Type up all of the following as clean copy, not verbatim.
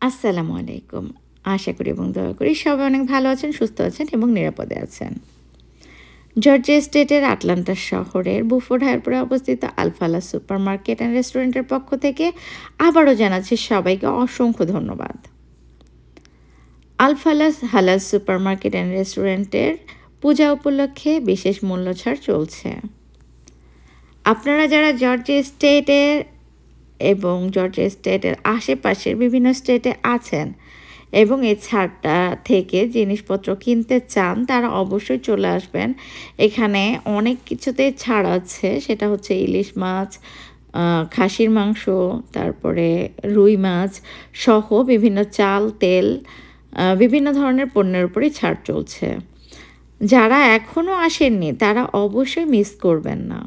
আসসালামু আলাইকুম। আশা করি এবং দোয়া করি সবাই অনেক ভালো আছেন, সুস্থ আছেন এবং নিরাপদে আছেন। জর্জিয়া স্টেটের আটলান্টা শহরের বুফোর্ড হাইরপুরে অবস্থিত আলফালা সুপারমার্কেট অ্যান্ড রেস্টুরেন্টের পক্ষ থেকে আবারও জানাচ্ছি সবাইকে অসংখ্য ধন্যবাদ। আলফালাস হালাল সুপারমার্কেট অ্যান্ড রেস্টুরেন্টের পূজা উপলক্ষে বিশেষ মূল্য ছাড় চলছে। আপনারা যারা জর্জিয়া স্টেটের এবং জর্জিয়া স্টেটের আশেপাশের বিভিন্ন স্টেটে আছেন এবং এই ছাড়টা থেকে জিনিসপত্র কিনতে চান, তারা অবশ্যই চলে আসবেন। এখানে অনেক কিছুতেই ছাড় আছে, সেটা হচ্ছে ইলিশ মাছ, খাসির মাংস, তারপরে রুই মাছ সহ বিভিন্ন চাল, তেল, বিভিন্ন ধরনের পণ্যের উপরই ছাড় চলছে। যারা এখনও আসেননি তারা অবশ্যই মিস করবেন না,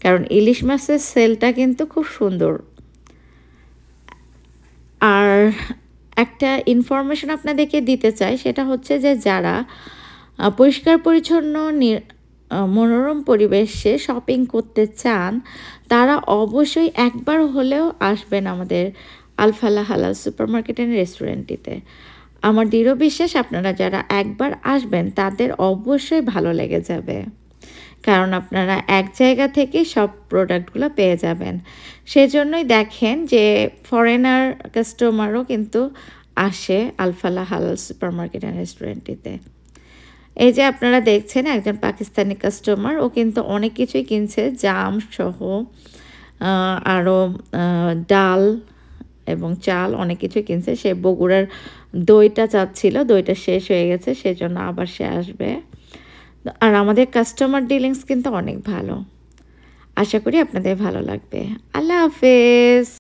কারণ ইলিশ মাছের সেলটা কিন্তু খুব সুন্দর। আর একটা ইনফরমেশন আপনাদেরকে দিতে চাই, সেটা হচ্ছে যে যারা পরিষ্কার পরিচ্ছন্ন মনোরম পরিবেশে শপিং করতে চান, তারা অবশ্যই একবার হলেও আসবেন আমাদের আলফালা হালাল সুপারমার্কেট অ্যান্ড রেস্টুরেন্টটিতে। আমার দৃঢ় বিশ্বাস আপনারা যারা একবার আসবেন তাদের অবশ্যই ভালো লেগে যাবে, কারণ আপনারা এক জায়গা থেকে সব প্রোডাক্টগুলো পেয়ে যাবেন। সেজন্যই দেখেন যে ফরেনার কাস্টমারও কিন্তু আসে আলফালা হালাল সুপারমার্কেট অ্যান্ড রেস্টুরেন্টটিতে। এই যে আপনারা দেখছেন একজন পাকিস্তানি কাস্টমার, ও কিন্তু অনেক কিছুই কিনছে, জাম সহ আরও ডাল এবং চাল অনেক কিছুই কিনছে। সে বগুড়ার দইটা চাচ্ছিল, দইটা শেষ হয়ে গেছে, সেজন্য আবার সে আসবে। আর আমাদের কাস্টমার ডিলিংস কিন্তু অনেক ভালো। আশা করি আপনাদের ভালো লাগবে। আল্লাহ হাফেজ।